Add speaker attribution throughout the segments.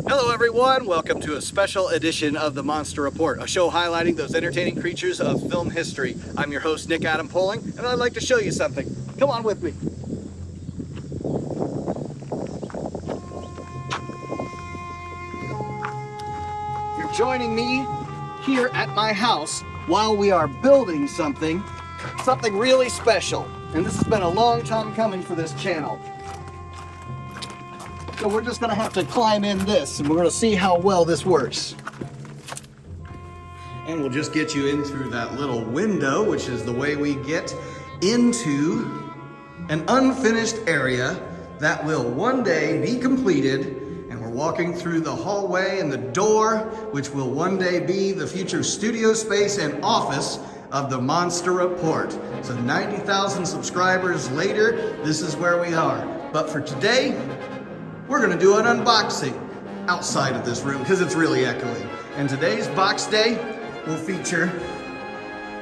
Speaker 1: Hello everyone, welcome to a special edition of the Monster Report, a show highlighting those entertaining creatures of film history. I'm your host, Nick Adam Poling, and I'd like to show you something. Come on with me. You're joining me here at my house while we are building something really special. And this has been a long time coming for this channel. So we're just gonna have to climb in this and we're gonna see how well this works. And we'll just get you in through that little window, which is the way we get into an unfinished area that will one day be completed. And we're walking through the hallway and the door, which will one day be the future studio space and office of the Monster Report. So 90,000 subscribers later, this is where we are. But for today, we're gonna do an unboxing outside of this room because it's really echoing. And today's box day will feature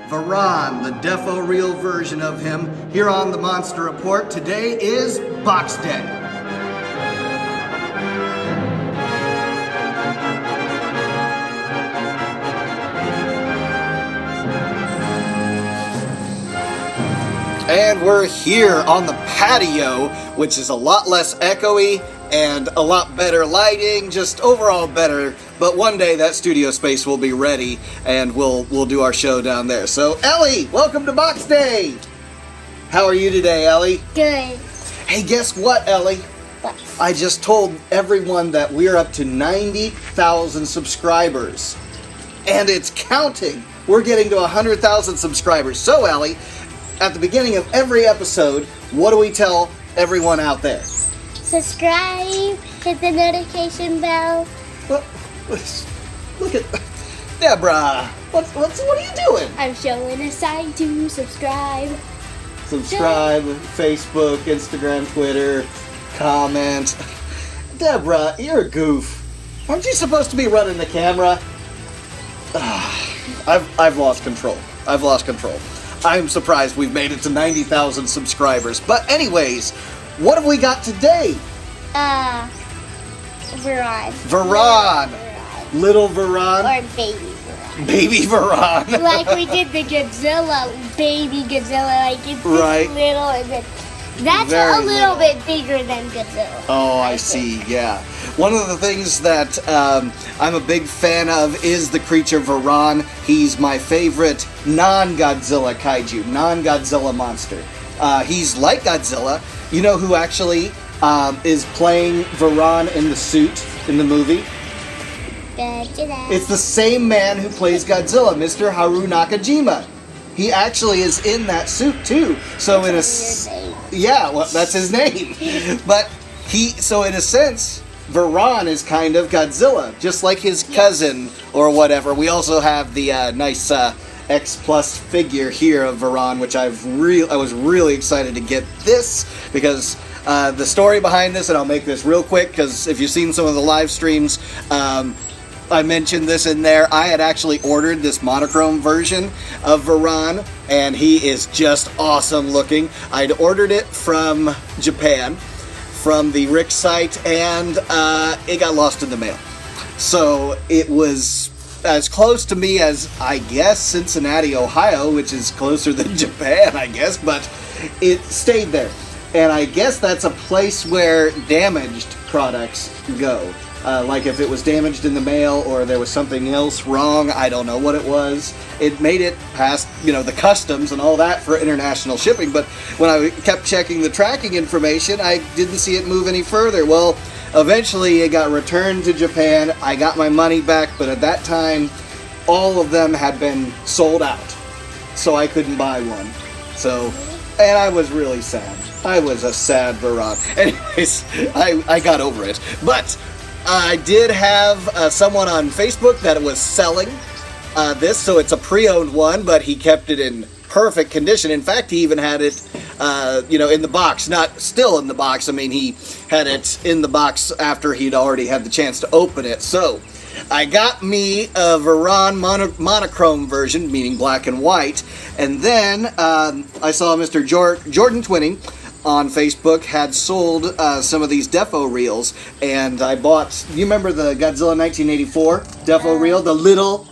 Speaker 1: Varane, the Deforeal version of him, here on the Monster Report. Today is box day. And we're here on the patio, which is a lot less echoey and a lot better lighting, just overall better. But one day that studio space will be ready and we'll do our show down there. So Ellie, welcome to Box Day. How are you today, Ellie?
Speaker 2: Good.
Speaker 1: Hey, guess what, Ellie?
Speaker 2: What?
Speaker 1: I just told everyone that we're up to 90,000 subscribers. And it's counting. We're getting to 100,000 subscribers. So Ellie, at the beginning of every episode, what do we tell everyone out there?
Speaker 2: Subscribe, hit the notification bell.
Speaker 1: Well, look at Deborah. What are you doing?
Speaker 2: I'm showing a sign to subscribe.
Speaker 1: Subscribe, Facebook, Instagram, Twitter, comment. Deborah, you're a goof. Aren't you supposed to be running the camera? I've lost control. I'm surprised we've made it to 90,000 subscribers. But anyways, what have we got today?
Speaker 2: Varane.
Speaker 1: Varane. Little Varane.
Speaker 2: Or baby Varane.
Speaker 1: Baby Varane.
Speaker 2: Like we did the Godzilla, baby Godzilla. Like it's
Speaker 1: Right.
Speaker 2: little and then that's
Speaker 1: Very
Speaker 2: a little bit bigger than Godzilla.
Speaker 1: Oh, I see, yeah. One of the things that I'm a big fan of is the creature Varane. He's my favorite non-Godzilla kaiju, non-Godzilla monster. He's like Godzilla. You know who actually is playing Varane in the suit in the movie?
Speaker 2: Godzilla.
Speaker 1: It's the same man who plays Godzilla, Mr. Haru Nakajima. He actually is in that suit too. So in yeah, well, that's his name. But so in a sense, Varane is kind of Godzilla, just like his cousin or whatever. We also have the nice X-Plus figure here of Varane, which I was really excited to get this because the story behind this, and I'll make this real quick because if you've seen some of the live streams, I mentioned this in there. I had actually ordered this monochrome version of Varane, and he is just awesome looking. I'd ordered it from Japan, from the Rick site, and it got lost in the mail. So it was as close to me as, I guess, Cincinnati, Ohio, which is closer than Japan, I guess, but it stayed there. And I guess that's a place where damaged products go. Like if it was damaged in the mail or there was something else wrong, I don't know what it was. It made it past, the customs and all that for international shipping. But when I kept checking the tracking information, I didn't see it move any further. Well, eventually it got returned to Japan. I got my money back, but at that time, all of them had been sold out. So I couldn't buy one. And I was really sad. I was a sad Varane. Anyways, I got over it. But I did have someone on Facebook that was selling this, so it's a pre-owned one, but he kept it in perfect condition. In fact, he even had it, in the box, not still in the box. I mean, he had it in the box after he'd already had the chance to open it. So I got me a Varane monochrome version, meaning black and white, and then I saw Mr. Jordan Twinning on Facebook had sold some of these Defo reels, and I bought. You remember the Godzilla 1984 Defo reel, the little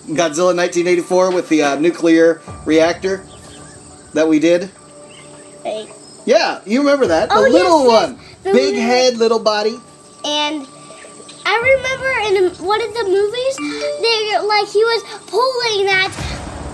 Speaker 1: Godzilla 1984 with the nuclear reactor that we did?
Speaker 2: Like,
Speaker 1: Yeah, you remember that? The
Speaker 2: Oh,
Speaker 1: little
Speaker 2: yes,
Speaker 1: one,
Speaker 2: the
Speaker 1: big
Speaker 2: little-
Speaker 1: head, little body.
Speaker 2: and I remember in one of the movies, he was pulling that,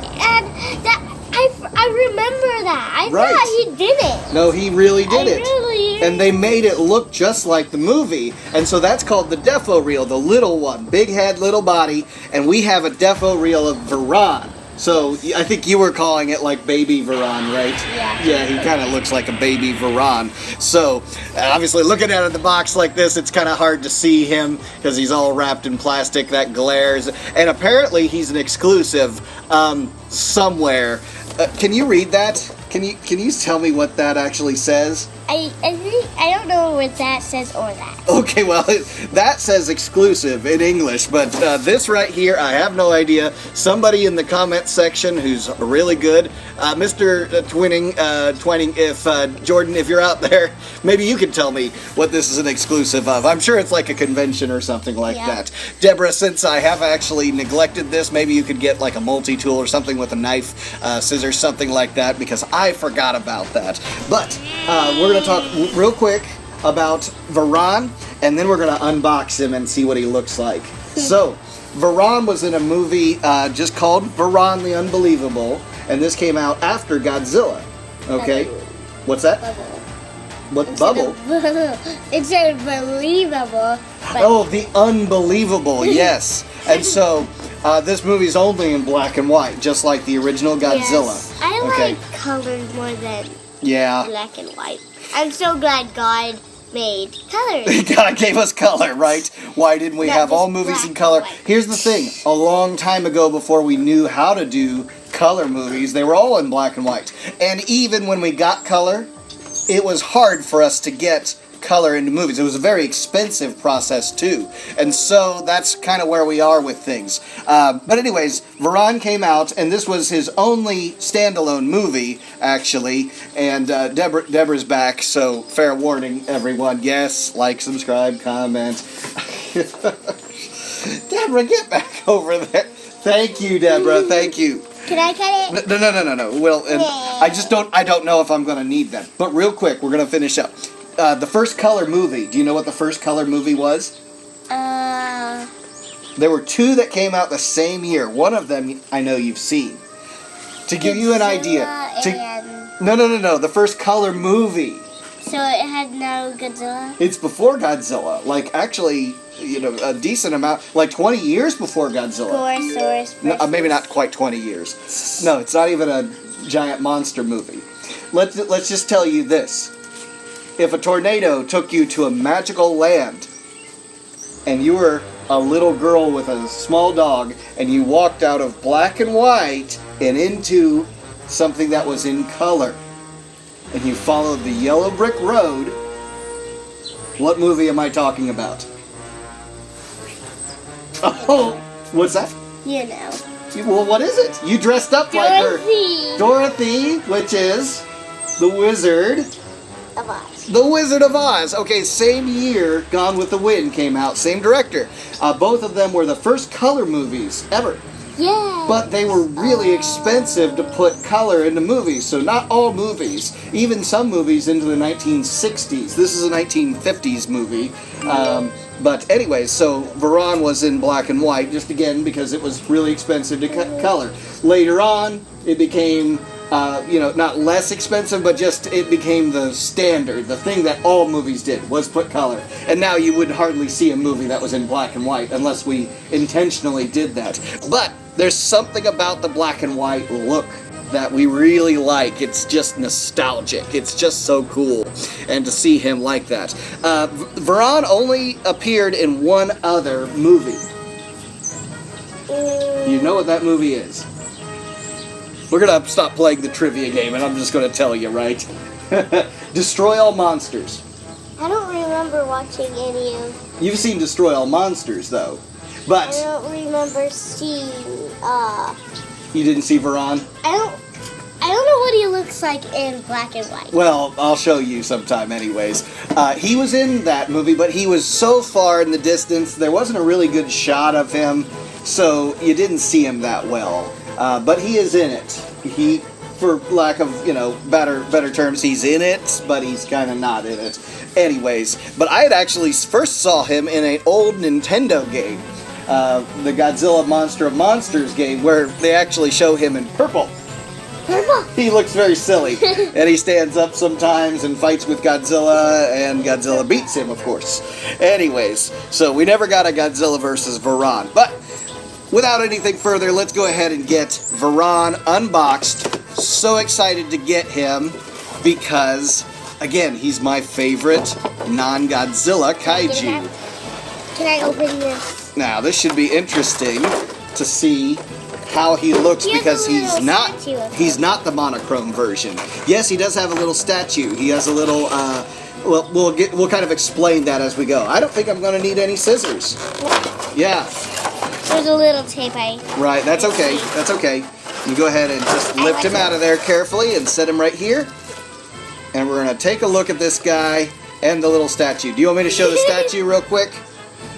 Speaker 2: and that I remember that. I
Speaker 1: Right.
Speaker 2: thought he did it.
Speaker 1: No, he really did
Speaker 2: I
Speaker 1: it.
Speaker 2: really.
Speaker 1: And they made it look just like the movie. And so that's called the Defo reel, the little one. Big head, little body. And we have a Defo reel of Varane. So I think you were calling it like baby Varane, right?
Speaker 2: Yeah.
Speaker 1: Yeah, he kind of looks like a baby Varane. So obviously looking at the box like this, it's kind of hard to see him because he's all wrapped in plastic that glares. And apparently he's an exclusive somewhere. Can you read that? Can you tell me what that actually says?
Speaker 2: I think I don't know what that says or that.
Speaker 1: Okay, well, that says exclusive in English, but this right here, I have no idea. Somebody in the comment section who's really good, Mr. Twining, if Jordan, if you're out there, maybe you can tell me what this is an exclusive of. I'm sure it's like a convention or something like that. Deborah, since I have actually neglected this, maybe you could get like a multi-tool or something with a knife, scissors, something like that, because I forgot about that. But we're going to talk real quick about Varane, and then we're going to unbox him and see what he looks like. So, Varane was in a movie just called Varane the Unbelievable, and this came out after Godzilla. Okay? What's that? What bubble?
Speaker 2: It's unbelievable. But
Speaker 1: Oh, the Unbelievable, yes. And so, this movie's only in black and white, just like the original Godzilla.
Speaker 2: Yes. I
Speaker 1: Okay.
Speaker 2: like colors more than
Speaker 1: Yeah.
Speaker 2: black and white. I'm so glad God made colors.
Speaker 1: God gave us color, right? Why didn't we
Speaker 2: Not
Speaker 1: have all
Speaker 2: just
Speaker 1: movies
Speaker 2: black
Speaker 1: in color?
Speaker 2: and white.
Speaker 1: Here's the thing. A long time ago, before we knew how to do color movies, they were all in black and white. And even when we got color, it was hard for us to get color into movies. It was a very expensive process too. And so that's kind of where we are with things. But anyways, Varane came out, and this was his only standalone movie, actually. And Deborah's back, so fair warning, everyone. Yes, like, subscribe, comment. Deborah, get back over there. Thank you, Deborah. Thank you.
Speaker 2: Can I cut it?
Speaker 1: No. Well, and I don't know if I'm going to need that. But real quick, we're going to finish up. The first color movie. Do you know what the first color movie was? There were two that came out the same year. One of them I know you've seen. To give you an idea. No. The first color movie.
Speaker 2: So it had no Godzilla?
Speaker 1: It's before Godzilla. Like, actually, a decent amount. Like 20 years before Godzilla.
Speaker 2: Gorosaurus.
Speaker 1: No, maybe not quite 20 years. No, it's not even a giant monster movie. Let's just tell you this. If a tornado took you to a magical land, and you were a little girl with a small dog, and you walked out of black and white and into something that was in color, and you followed the yellow brick road, what movie am I talking about? Oh, what's that?
Speaker 2: You know.
Speaker 1: Well, what is it? You dressed up like her. Dorothy, which is the Wizard
Speaker 2: Of Oz.
Speaker 1: The Wizard of Oz. Okay, same year Gone with the Wind came out, same director. Both of them were the first color movies ever.
Speaker 2: Yeah.
Speaker 1: But they were really expensive to put color into movies, so not all movies, even some movies into the 1960s. This is a 1950s movie. But anyways, so Varane was in black and white, just again because it was really expensive to color. Later on, it became, not less expensive, but just it became the standard. The thing that all movies did was put color. And now you would hardly see a movie that was in black and white unless we intentionally did that. But there's something about the black and white look that we really like. It's just nostalgic. It's just so cool. And to see him like that. Varane only appeared in one other movie. You know what that movie is? We're going to stop playing the trivia game, and I'm just going to tell you, right? Destroy All Monsters.
Speaker 2: I don't remember watching any of.
Speaker 1: You've seen Destroy All Monsters, though. But
Speaker 2: I don't remember seeing.
Speaker 1: you didn't see Varane?
Speaker 2: I don't. I don't know what he looks like in black and white.
Speaker 1: Well, I'll show you sometime anyways. He was in that movie, but he was so far in the distance, there wasn't a really good shot of him, so you didn't see him that well. But he is in it. He, for lack of, better terms, he's in it, but he's kind of not in it. Anyways, but I had actually first saw him in an old Nintendo game, the Godzilla Monster of Monsters game, where they actually show him in purple. He looks very silly, and he stands up sometimes and fights with Godzilla, and Godzilla beats him, of course. Anyways, so we never got a Godzilla versus Varan, but without anything further, let's go ahead and get Varan unboxed. So excited to get him because, again, he's my favorite non-Godzilla kaiju.
Speaker 2: Can I open this?
Speaker 1: Now, this should be interesting to see how he looks because he's not the monochrome version. Yes, he does have a little statue. He has a little we'll kind of explain that as we go. I don't think I'm going to need any scissors. Yeah.
Speaker 2: There's a little tape
Speaker 1: Right, that's okay. That's okay. You go ahead and just lift him out of there carefully and set him right here. And we're going to take a look at this guy and the little statue. Do you want me to show the statue real quick?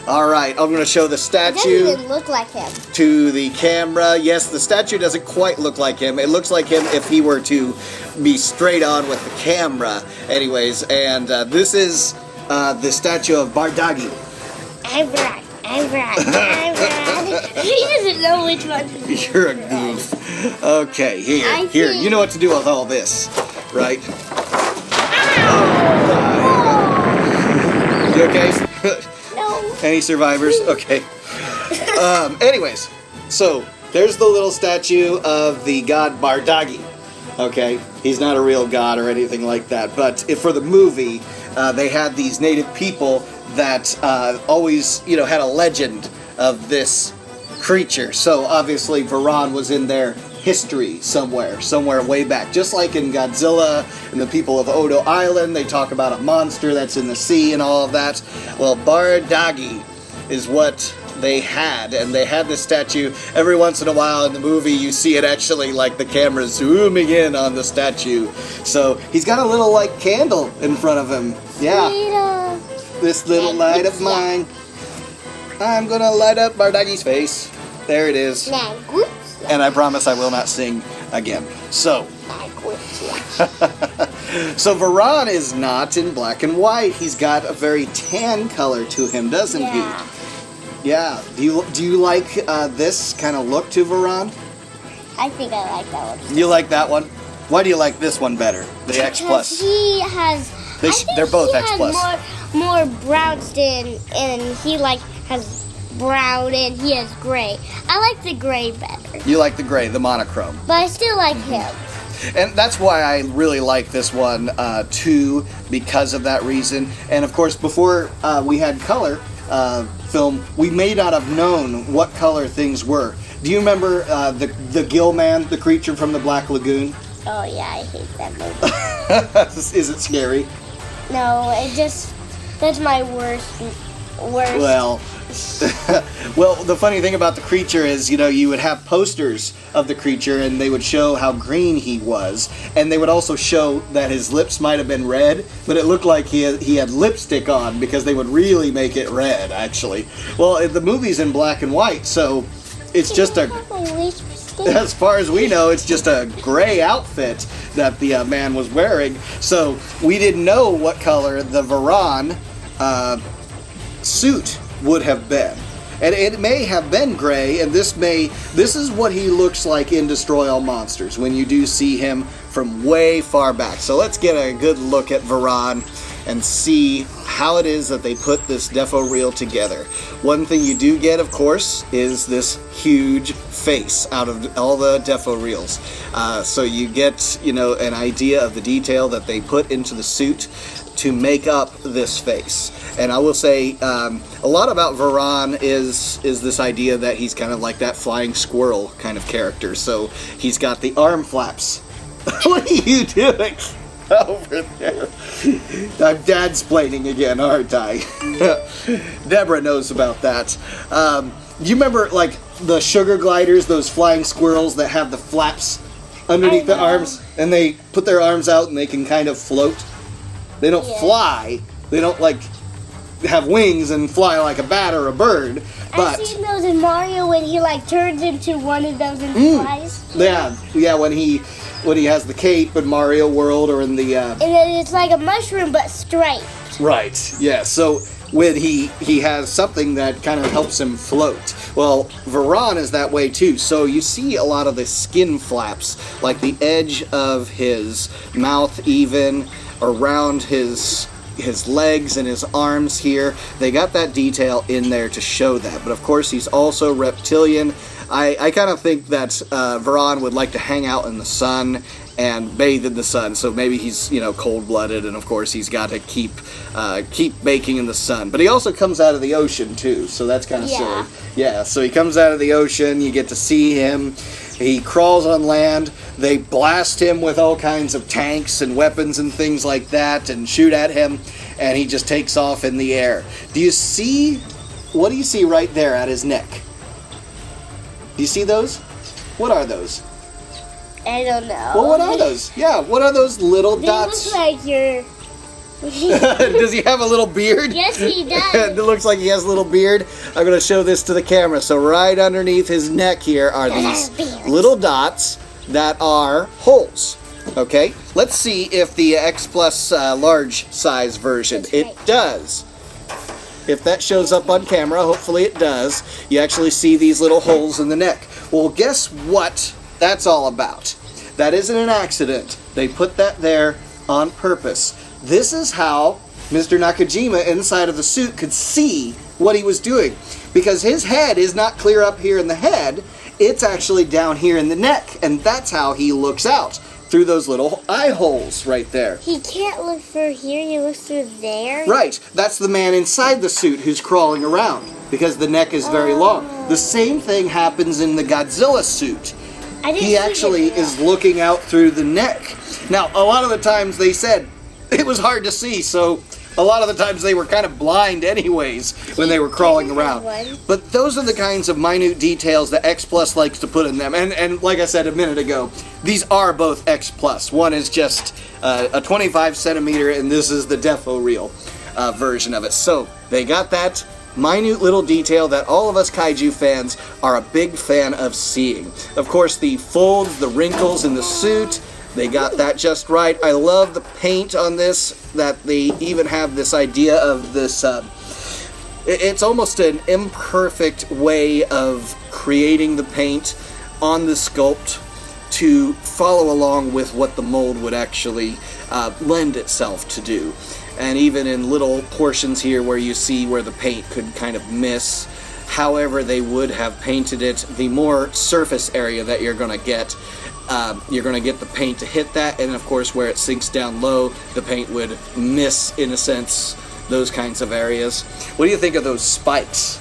Speaker 1: All right, I'm going to show the statue.
Speaker 2: It doesn't even look like him.
Speaker 1: To the camera. Yes, the statue doesn't quite look like him. It looks like him if he were to be straight on with the camera. Anyways, and this is the statue of Bardagi.
Speaker 2: I'm Brad. He doesn't know which one.
Speaker 1: You're a goof. Okay, here. You know what to do with all this, right? Oh, you okay?
Speaker 2: No.
Speaker 1: Any survivors? Okay. Anyways, so there's the little statue of the god Bardagi. Okay, he's not a real god or anything like that, but for the movie, they had these native people that always, had a legend of this creature. So obviously Varan was in their history somewhere way back. Just like in Godzilla and the people of Odo Island, they talk about a monster that's in the sea and all of that. Well, Bardagi is what they had, and they had this statue. Every once in a while in the movie you see it actually like the camera zooming in on the statue. So he's got a little like candle in front of him. Yeah. This little light of mine. I'm gonna light up Bardagi's face. There it is. And I promise I will not sing again. So Varan is not in black and white. He's got a very tan color to him, doesn't he? Yeah. Do you like this kind of look to Varan?
Speaker 2: I think I like that one.
Speaker 1: You like that one? Why do you like this one better? The X-Plus.
Speaker 2: He has.
Speaker 1: They're both X-Plus.
Speaker 2: More brown skin, and he has brown, and he has gray. I like the gray better.
Speaker 1: You like the gray, the monochrome.
Speaker 2: But I still like him.
Speaker 1: And that's why I really like this one too, because of that reason. And of course, before we had color film, we may not have known what color things were. Do you remember the Gill Man, the creature from the Black Lagoon?
Speaker 2: Oh yeah, I hate that movie.
Speaker 1: Is it scary?
Speaker 2: No, that's my worst.
Speaker 1: Well, well, the funny thing about the creature is, you would have posters of the creature, and they would show how green he was, and they would also show that his lips might have been red, but it looked like he had lipstick on, because they would really make it red, actually. Well, the movie's in black and white, so it's just as far as we know, it's just a gray outfit that the man was wearing. So we didn't know what color the Varan suit would have been. And it may have been gray, and this is what he looks like in Destroy All Monsters when you do see him from way far back. So let's get a good look at Varan and see how it is that they put this defo reel together. One thing you do get, of course, is this huge face out of all the defo reels. So you get, an idea of the detail that they put into the suit to make up this face. And I will say, a lot about Varan is this idea that he's kind of like that flying squirrel kind of character. So he's got the arm flaps. What are you doing over there? I'm dadsplaining again, aren't I? Deborah knows about that. Do you remember like the sugar gliders, those flying squirrels that have the flaps underneath the
Speaker 2: know.
Speaker 1: arms, and they put their arms out and they can kind of float. They don't fly. They don't like have wings and fly like a bat or a bird. But
Speaker 2: I've seen those in Mario when he like turns into one of those and flies.
Speaker 1: yeah, when he has the cape in Mario World or in the
Speaker 2: And then it's like a mushroom but striped.
Speaker 1: right. Yeah. So when he has something that kind of helps him float. Well, Varane is that way too. So you see a lot of the skin flaps, like the edge of his mouth, even around his legs and his arms here. They got that detail in there to show that. But of course, he's also reptilian. I kind of think that Varane would like to hang out in the sun and bathe in the sun. So maybe he's, cold-blooded, and of course he's got to keep baking in the sun. But he also comes out of the ocean too, so that's kind of silly. Yeah, so he comes out of the ocean. You get to see him. He crawls on land. They blast him with all kinds of tanks and weapons and things like that and shoot at him, and he just takes off in the air. What do you see right there at his neck? Do you see those? What are those?
Speaker 2: I don't know.
Speaker 1: Well, what are those? Yeah, what are those little
Speaker 2: They
Speaker 1: dots?
Speaker 2: look like your...
Speaker 1: Does he have a little beard?
Speaker 2: Yes, he does.
Speaker 1: It looks like he has a little beard. I'm going to show this to the camera. So right underneath his neck here are these little dots that are holes. Okay, let's see if the X-Plus large size version, it does. If that shows up on camera, hopefully it does, you actually see these little holes in the neck. Well, guess what that's all about? That isn't an accident. They put that there on purpose. This is how Mr. Nakajima inside of the suit could see what he was doing. Because his head is not clear up here in the head, it's actually down here in the neck. And that's how he looks out, through those little eye holes right there.
Speaker 2: He can't look through here, he looks through there.
Speaker 1: Right, that's the man inside the suit who's crawling around, because the neck is very long. The same thing happens in the Godzilla suit. He actually is looking out through the neck. Now, a lot of the times they said it was hard to see, so a lot of the times they were kind of blind anyways when they were crawling around. But those are the kinds of minute details that X-Plus likes to put in them. And like I said a minute ago, these are both X-Plus. One is just a 25 centimeter, and this is the Deforeal version of it. So they got that minute little detail that all of us kaiju fans are a big fan of seeing. Of course, the folds, the wrinkles in the suit, they got that just right. I love the paint on this, that they even have this idea of this, it's almost an imperfect way of creating the paint on the sculpt to follow along with what the mold would actually lend itself to do. And even in little portions here where you see where the paint could kind of miss, however they would have painted it, the more surface area that you're going to get the paint to hit that, and of course where it sinks down low, the paint would miss, in a sense, those kinds of areas. What do you think of those spikes?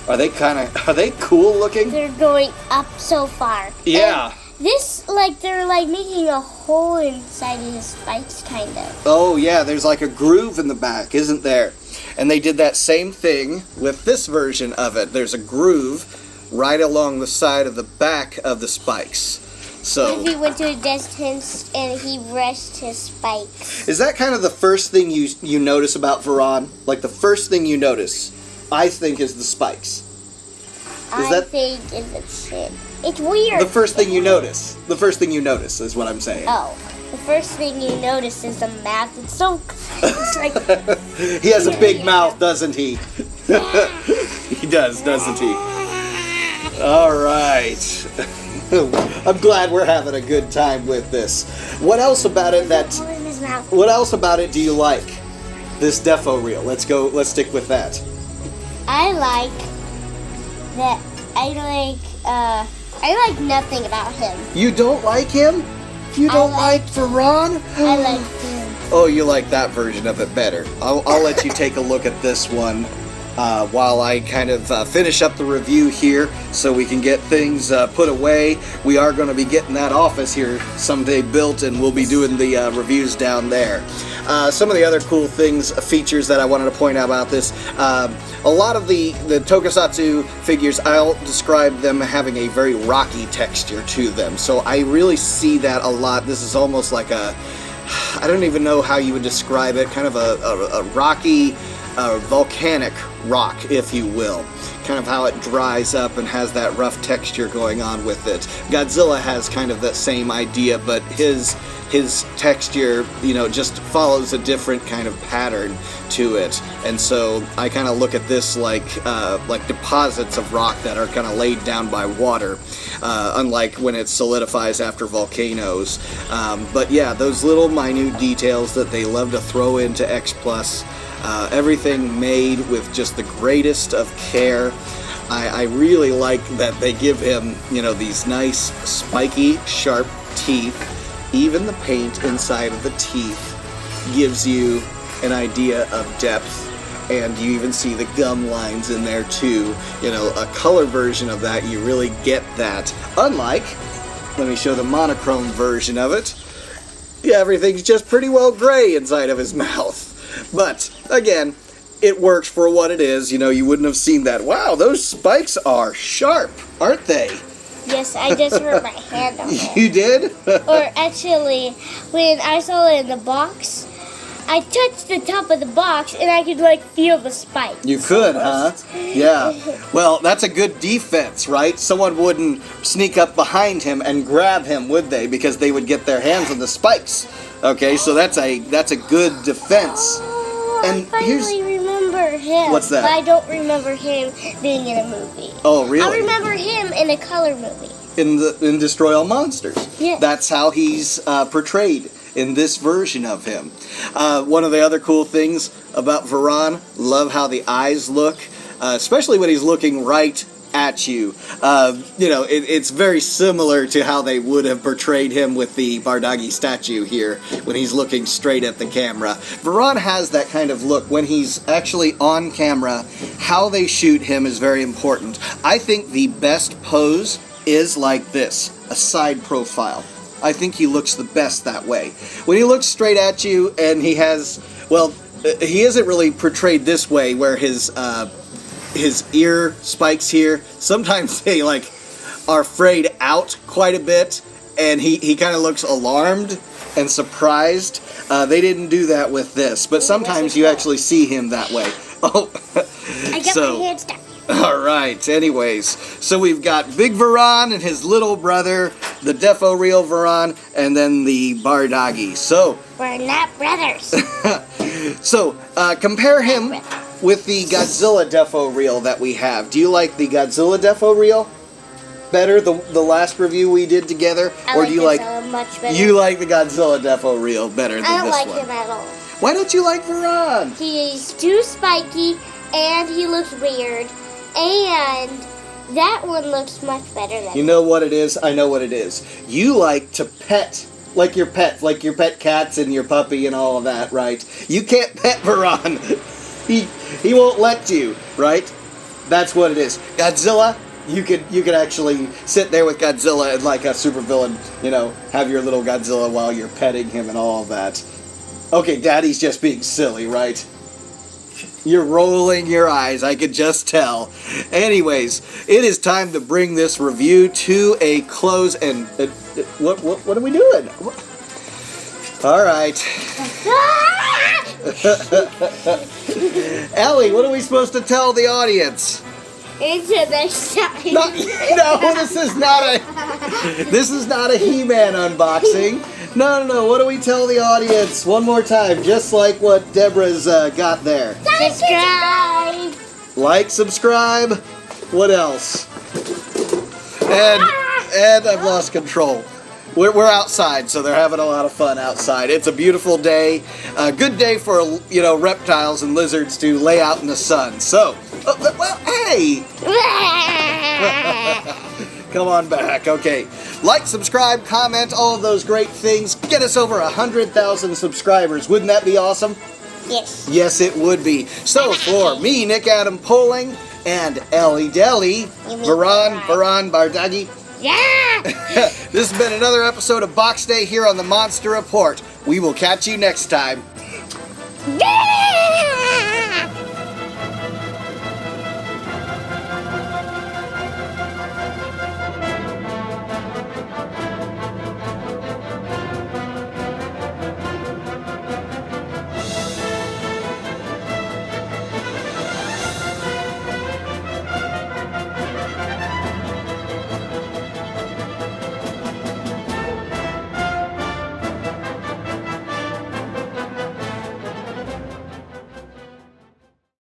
Speaker 1: Are they cool looking?
Speaker 2: They're going up so far.
Speaker 1: Yeah.
Speaker 2: And they're making a hole inside of the spikes, kind of.
Speaker 1: Oh yeah, there's like a groove in the back, isn't there? And they did that same thing with this version of it. There's a groove right along the side of the back of the spikes. So
Speaker 2: what if he went to a distance and he brushed his spikes?
Speaker 1: Is that kind of the first thing you notice about Varane? Like the first thing you notice, I think, is the spikes.
Speaker 2: I think it's the chin. It's weird.
Speaker 1: The first thing you notice. The first thing you notice is what I'm saying.
Speaker 2: Oh, the first thing you notice is the mouth. It's like
Speaker 1: he has a big mouth, doesn't he? He does, doesn't he? All right. I'm glad we're having a good time with this. What else about it What else about it do you like? This Deforeal. Let's stick with that.
Speaker 2: I like that. I like nothing about him.
Speaker 1: You don't like him? You don't like Varane?
Speaker 2: I like him.
Speaker 1: Oh, you like that version of it better. I'll let you take a look at this one while I kind of finish up the review here so we can get things put away. We are going to be getting that office here someday built, and we'll be doing the reviews down there. Some of the other cool things, features that I wanted to point out about this, a lot of the tokusatsu figures, I'll describe them having a very rocky texture to them. So I really see that a lot. This is almost like I don't even know how you would describe it, kind of a rocky, volcanic rock, if you will. Kind of how it dries up and has that rough texture going on with it. Godzilla has kind of that same idea, but his texture, just follows a different kind of pattern to it. And so I kind of look at this like deposits of rock that are kind of laid down by water, unlike when it solidifies after volcanoes. But yeah, those little minute details that they love to throw into X-Plus, everything made with just the greatest of care. I really like that they give him, these nice, spiky, sharp teeth. Even the paint inside of the teeth gives you an idea of depth, and you even see the gum lines in there too. A color version of that, you really get that. Unlike, let me show the monochrome version of it. Yeah, everything's just pretty well gray inside of his mouth. But, again, it works for what it is. You wouldn't have seen that. Wow, those spikes are sharp, aren't they?
Speaker 2: Yes, I just hurt my hand on it.
Speaker 1: You did?
Speaker 2: Or actually, when I saw it in the box, I touched the top of the box and I could feel the spike.
Speaker 1: You could, huh? Yeah. Well, that's a good defense, right? Someone wouldn't sneak up behind him and grab him, would they? Because they would get their hands on the spikes. Okay, so that's a good defense.
Speaker 2: Oh,
Speaker 1: And
Speaker 2: I finally remember him.
Speaker 1: What's that?
Speaker 2: But I don't remember him being in a movie.
Speaker 1: Oh, really?
Speaker 2: I remember him in a color movie.
Speaker 1: In Destroy All Monsters.
Speaker 2: Yeah.
Speaker 1: That's how he's portrayed in this version of him. One of the other cool things about Varane, love how the eyes look, especially when he's looking right at you. It's very similar to how they would have portrayed him with the Bardagi statue here, when he's looking straight at the camera. Varane has that kind of look when he's actually on camera. How they shoot him is very important. I think the best pose is like this, a side profile. I think he looks the best that way. When he looks straight at you and he has, he isn't really portrayed this way where his ear spikes here. Sometimes they are frayed out quite a bit, and he kind of looks alarmed and surprised. They didn't do that with this, but sometimes you actually see him that way. Oh,
Speaker 2: I got my hand stuck.
Speaker 1: All right, anyways, so we've got Big Varane and his little brother, the Deforeal Varan, and then the Bardagi. So,
Speaker 2: we're not brothers.
Speaker 1: So, compare him with the Godzilla Deforeal that we have. Do you like the Godzilla Deforeal better, the last review we did together? Or do you like
Speaker 2: much better.
Speaker 1: You like the Godzilla Deforeal better than this one?
Speaker 2: I don't like him at all.
Speaker 1: Why don't you like Varane?
Speaker 2: He's too spiky, and he looks weird. And that one looks much better than
Speaker 1: You know what it is? I know what it is. You like to pet, like your pet cats and your puppy and all of that, right? You can't pet Varane. He won't let you, right? That's what it is. Godzilla, you could actually sit there with Godzilla and like a supervillain, have your little Godzilla while you're petting him and all of that. Okay, Daddy's just being silly, right? You're rolling your eyes, I could just tell. Anyways, it is time to bring this review to a close, and what are we doing? All right. Ellie, what are we supposed to tell the audience?
Speaker 2: It's a next time.
Speaker 1: No, this is not a He-Man unboxing. No. What do we tell the audience? One more time, just like what Deborah's got there.
Speaker 2: Subscribe.
Speaker 1: Like, subscribe. What else? And I've lost control. We're outside, so they're having a lot of fun outside. It's a beautiful day. A good day for, reptiles and lizards to lay out in the sun. So, hey! Come on back. Okay. Like, subscribe, comment, all of those great things. Get us over 100,000 subscribers. Wouldn't that be awesome?
Speaker 2: Yes.
Speaker 1: Yes, it would be. So, for me, Nick Adam Poling, and Ellie Deli, Varane Bardagi.
Speaker 2: Yeah!
Speaker 1: This has been another episode of Box Day here on the Monster Report. We will catch you next time.
Speaker 2: Get it!